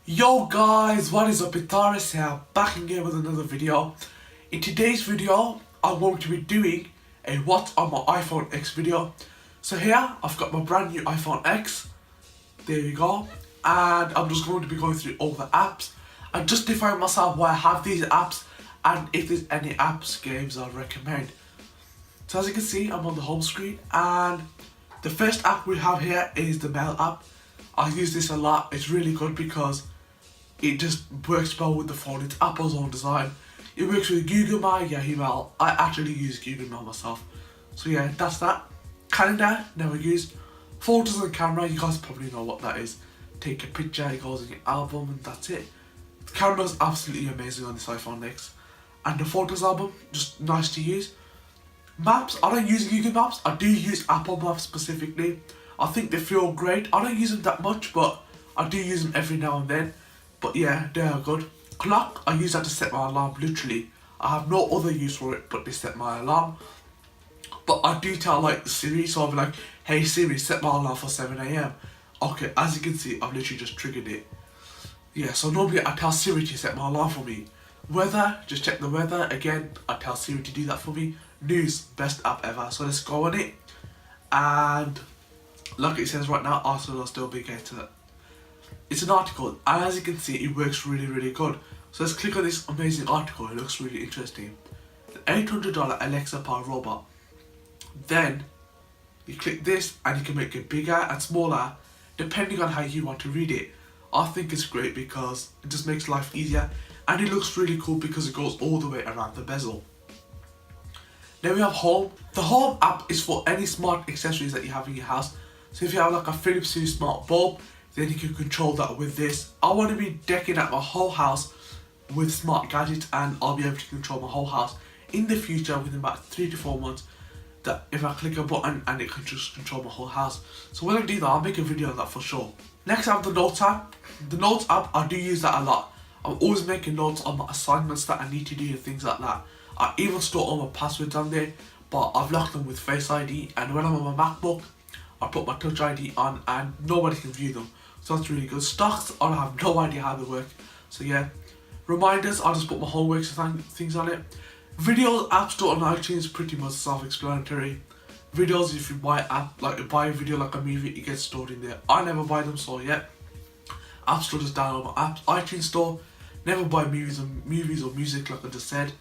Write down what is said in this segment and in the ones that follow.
Yo guys, what is up? It's Taurus here, back again with another video. In today's video, I'm going to be doing a what's on my iPhone X video. So here, I've got my brand new iPhone X. There you go. And I'm just going to be going through all the apps and justifying myself why I have these apps and if there's any apps, games I'd recommend. So as you can see, I'm on the home screen and the first app we have here is the Mail app. I use this a lot. It's really good because it just works well with the phone. It's Apple's own design. It works with Google Mail, Yahoo Mail. I actually use Google Mail myself. So yeah, that's that. Calendar, never used. Photos and camera, you guys probably know what that is. Take a picture, it goes in your album and that's it. The camera's absolutely amazing on this iPhone X. And the Photos album, just nice to use. Maps, I don't use Google Maps. I do use Apple Maps specifically. I think they feel great. I don't use them that much, but I do use them every now and then. But yeah, they are good. Clock, I use that to set my alarm, literally. I have no other use for it but to set my alarm. But I do tell like Siri, so I'll be like, hey Siri, set my alarm for 7 AM. Okay, as you can see, I've literally just triggered it. Yeah, so normally I tell Siri to set my alarm for me. Weather, just check the weather. Again, I tell Siri to do that for me. News, best app ever. So let's go on it. And like it says right now, Arsenal are still big into it. It's an article, and as you can see, it works really good. So let's click on this amazing article. It looks really interesting. The $800 Alexa powered robot. Then you click this, and you can make it bigger and smaller depending on how you want to read it. I think it's great because it just makes life easier, and it looks really cool because it goes all the way around the bezel. Then we have Home. The Home app is for any smart accessories that you have in your house. So if you have like a Philips Hue smart bulb, then you can control that with this. I want to be decking out my whole house with smart gadgets, and I'll be able to control my whole house in the future within about 3 to 4 months. That if I click a button and it can just control my whole house. So when I do that, I'll make a video on that for sure. Next I have the Notes app. The Notes app, I do use that a lot. I'm always making notes on my assignments that I need to do and things like that. I even store all my passwords on there, but I've locked them with Face ID, and when I'm on my MacBook, I put my Touch ID on and nobody can view them. So that's really good. Stocks, I have no idea how they work. So yeah. Reminders, I'll just put my homework things on it. Videos, App Store and iTunes, pretty much self-explanatory. Videos, if you buy buy a video like a movie, it gets stored in there. I never buy them, so yeah. App Store, just download my apps. iTunes Store, never buy movies or music like I just said.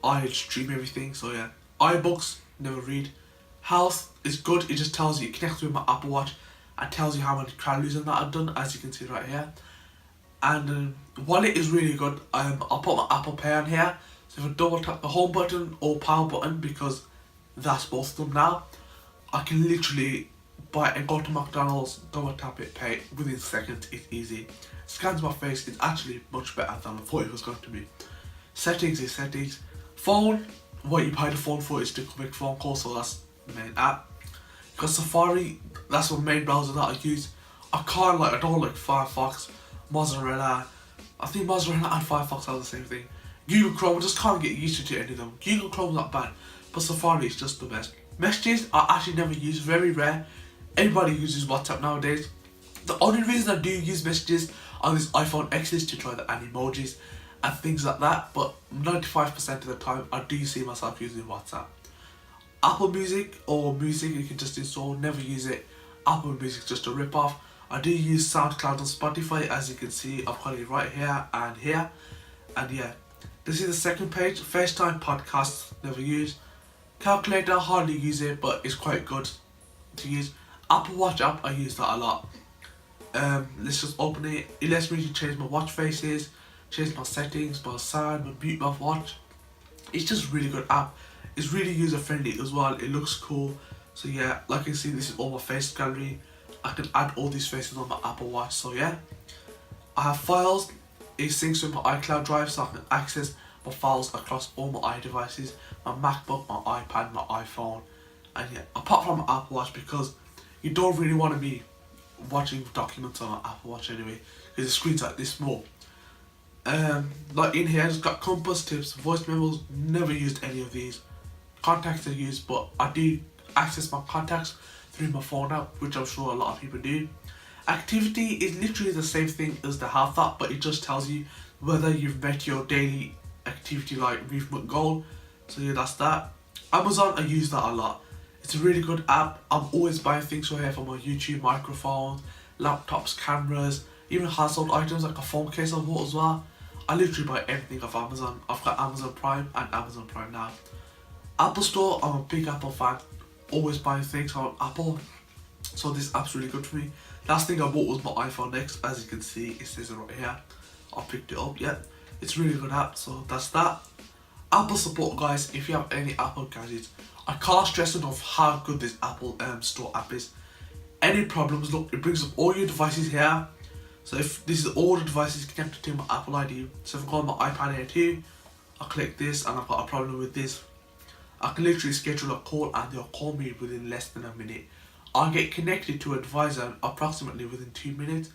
I stream everything, so yeah. iBooks, never read. Health is good, it just tells you, it connects with my Apple Watch and tells you how many calories and that I've done, as you can see right here. And wallet is really good. I'll put my Apple Pay on here, so if I double tap the home button or power button, because that's both of them now, I can literally buy and go to McDonald's, double tap it, pay within seconds. It's easy. Scans my face. It's actually much better than I thought it was going to be. Settings is settings. Phone, what you buy the phone for is to make phone calls, so that's the main app. Because Safari, that's my main browser that I use. I don't like Firefox, Mozilla. I think Mozilla and Firefox are the same thing. Google Chrome, I just can't get used to any of them. Google Chrome's not bad, but Safari is just the best. Messages, I actually never use, very rare. Everybody uses WhatsApp nowadays. The only reason I do use messages on this iPhone X is to try the emojis and things like that, but 95% of the time I do see myself using WhatsApp. Apple Music or music you can just install, never use it. Apple Music's just a rip-off. I do use SoundCloud and Spotify, as you can see, I've got it right here and here. And yeah, this is the second page. FaceTime, podcasts, never use. Calculator, hardly use it, but it's quite good to use. Apple Watch app, I use that a lot. Let's just open it. It lets me change my watch faces, change my settings, my sound, my mute my watch. It's just a really good app. It's really user friendly as well. It looks cool. So yeah, like you can see, this is all my face gallery. I can add all these faces on my Apple Watch. So yeah, I have files. It syncs with my iCloud drive, so I can access my files across all my iDevices, my MacBook, my iPad, my iPhone, and yeah, apart from my Apple Watch, because you don't really want to be watching documents on an Apple Watch anyway, because the screen's like this small. Like in here, I just got compass, tips, voice memos. Never used any of these. Contacts I use, but I do access my contacts through my phone app, which I'm sure a lot of people do. Activity is literally the same thing as the health app, but it just tells you whether you've met your daily activity like movement goal. So yeah, that's that. Amazon, I use that a lot. It's a really good app. I'm always buying things from here for my YouTube microphones, laptops, cameras, even household items like a phone case I bought as well. I literally buy everything off Amazon. I've got Amazon Prime and Amazon Prime Now. Apple Store, I'm a big Apple fan. Always buying things on Apple. So this app's really good for me. Last thing I bought was my iPhone X. As you can see, it says it right here. I picked it up, yeah. It's a really good app, so that's that. Apple support, guys, if you have any Apple gadgets. I can't stress enough how good this Apple Store app is. Any problems, look, it brings up all your devices here. So if this is all the devices connected to my Apple ID. So if I go on my iPad here too, I click this and I've got a problem with this. I can literally schedule a call and they'll call me within less than a minute. I'll get connected to an advisor approximately within 2 minutes,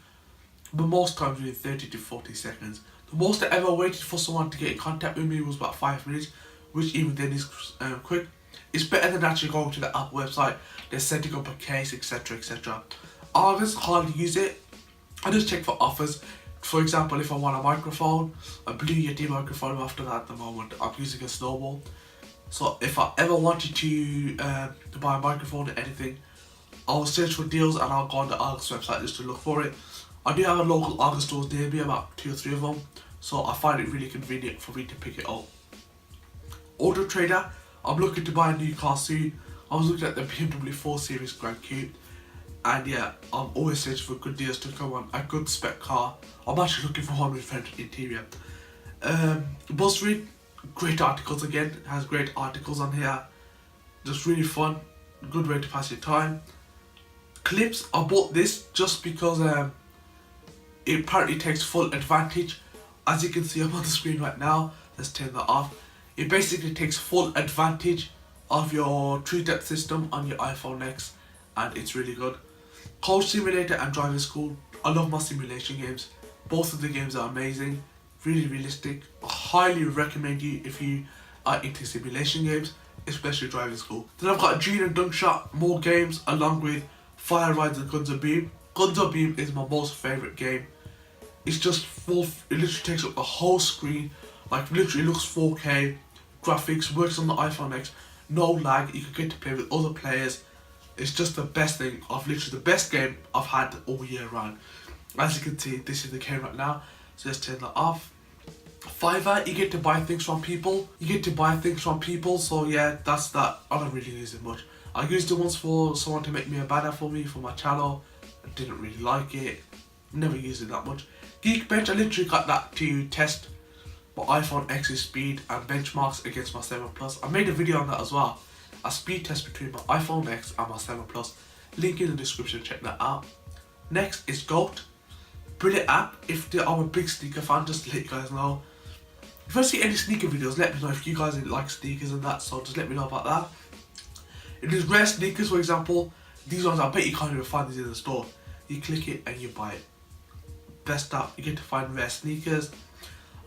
but most times within 30 to 40 seconds. The most I ever waited for someone to get in contact with me was about 5 minutes, which even then is quick. It's better than actually going to the Apple website, they're setting up a case, etc, etc. I just hardly use it. I just check for offers. For example, if I want a microphone, a Blue Yeti microphone, after that at the moment I'm using a Snowball. So if I ever wanted to buy a microphone or anything, I'll search for deals and I'll go on the Argos website just to look for it. I do have a local Argos stores near me, about 2 or 3 of them, so I find it really convenient for me to pick it up. Auto Trader, I'm looking to buy a new car soon. I was looking at the BMW 4 Series Grand Coupe, and yeah, I'm always searching for good deals to come on a good spec car. I'm actually looking for one with front interior. BuzzFeed, great articles again, has great articles on here. Just really fun, good way to pass your time. Clips, I bought this just because it apparently takes full advantage. As you can see, I'm on the screen right now. Let's turn that off. It basically takes full advantage of your tree-depth system on your iPhone X, and it's really good. Coach Simulator and Driving School, I love my simulation games. Both of the games are amazing, really realistic. I highly recommend you if you are into simulation games, especially Driving School. Then I've got Gene and Dunkshot, more games, along with Fire Rides and Guns of Beam. Guns of Beam is my most favourite game. It's just full, it literally takes up the whole screen, like literally looks 4K, graphics, works on the iPhone X, no lag, you can get to play with other players. It's just the best thing, literally the best game I've had all year round. As you can see, this is the game right now, so let's turn that off. Fiverr, you get to buy things from people, so yeah, that's that. I don't really use it much. I used it once for someone to make me a banner for me for my channel. I didn't really like it, never used it that much. Geekbench, I literally got that to test my iPhone X's speed and benchmarks against my 7 Plus. I made a video on that as well, a speed test between my iPhone X and my 7 Plus. Link in the description, check that out. Next is Goat, brilliant app. If I'm a big sneaker fan, just to let you guys know. If I see any sneaker videos, let me know if you guys like sneakers and that, so just let me know about that. If there's rare sneakers, for example, these ones, I bet you can't even find these in the store. You click it and you buy it. Best app, you get to find rare sneakers.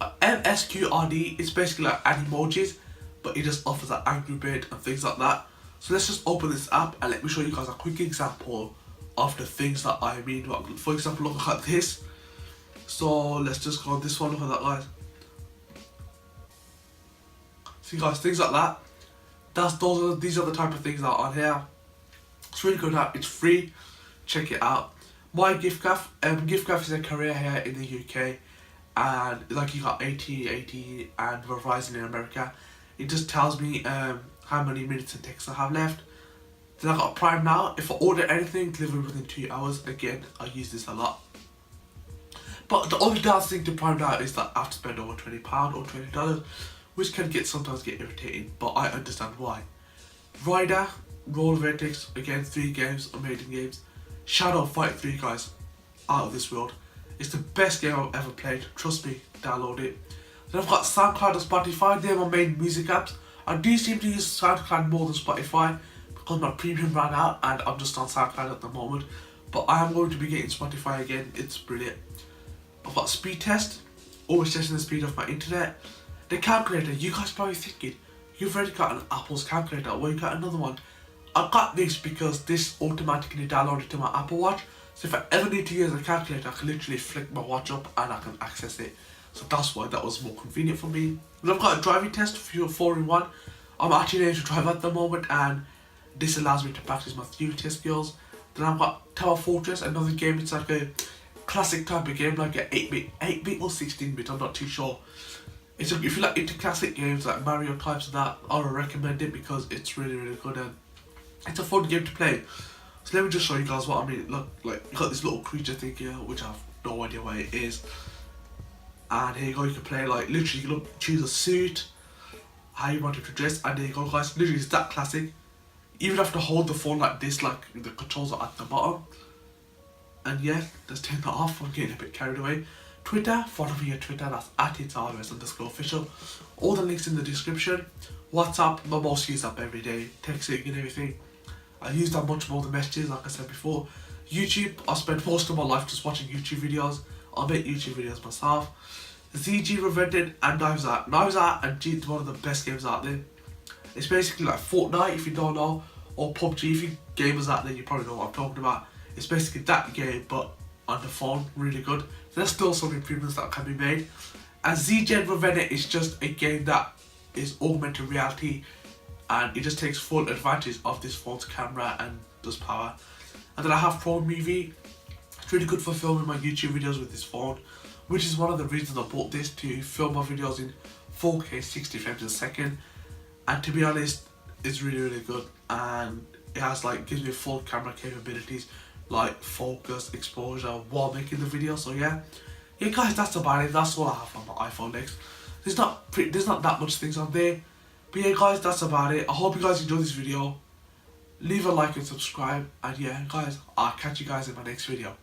MSQRD is basically like Animojis, but it just offers like Angry Bird and things like that. So let's just open this app and let me show you guys a quick example of the things that I mean. For example, look at this. So let's just go on this one, look at that, guys. See guys, things like that. These are the type of things that are on here. It's really good app, it's free, check it out. My GiftGraff, GiftGraff is a career here in the UK, and like you got AT&T and Verizon in America. It just tells me how many minutes and texts I have left. Then I got Prime Now. If I order anything, delivered within 2 hours. Again, I use this a lot. But the only downside thing to Prime Now is that I have to spend over £20 or $20, which can sometimes get irritating, but I understand why. Rider, Roll Vertex, again 3 games, amazing games. Shadow Fight 3, guys, out of this world. It's the best game I've ever played, trust me, download it. Then I've got SoundCloud and Spotify, they're my main music apps. I do seem to use SoundCloud more than Spotify because my premium ran out and I'm just on SoundCloud at the moment. But I am going to be getting Spotify again, it's brilliant. I've got Speed Test, always testing the speed of my internet. The calculator, you guys probably thinking, you've already got an Apple's calculator, why you got another one? I got this because this automatically downloaded to my Apple Watch, So if I ever need to use a calculator, I can literally flick my watch up and I can access it. So that's why that was more convenient for me. And I've got a driving test for 4-in-1. I'm actually able to drive at the moment, and this allows me to practice my theory test skills. Then I've got Tower Fortress, another game. It's like a classic type of game, like an 8-bit or 16-bit, I'm not too sure. If you like into classic games like Mario types of that, I would recommend it because it's really good and it's a fun game to play. So let me just show you guys what I mean. Look, like you got this little creature thing here, which I have no idea what it is. And here you go, you can play like literally you can choose a suit, how you want it to dress, and there you go guys, literally it's that classic. You even have to hold the phone like this, like the controls are at the bottom. And yeah, let's turn that off, I'm getting a bit carried away. Twitter, follow me on Twitter, that's @itsrs_official. All the links in the description. WhatsApp, I most use that every day, texting and everything. I use that much more than messages, like I said before. YouTube, I spend most of my life just watching YouTube videos. I make YouTube videos myself. ZG Revented and Knives Out. Knives Out and G is one of the best games out there. It's basically like Fortnite if you don't know, or PUBG if you gamers out there, you probably know what I'm talking about. It's basically that game but on the phone, really good. There's still some improvements that can be made. And ZG Revented is just a game that is augmented reality, and it just takes full advantage of this phone's camera and does power. And then I have Pro Movie. It's really good for filming my YouTube videos with this phone, which is one of the reasons I bought this, to film my videos in 4K 60 frames a second. And to be honest, it's really good, and it has like gives me full camera capabilities like focus, exposure while making the video. So yeah guys, that's about it. That's all I have on my iPhone X. There's not that much things on there, but yeah guys, that's about it. I hope you guys enjoyed this video. Leave a like and subscribe, and yeah guys, I'll catch you guys in my next video.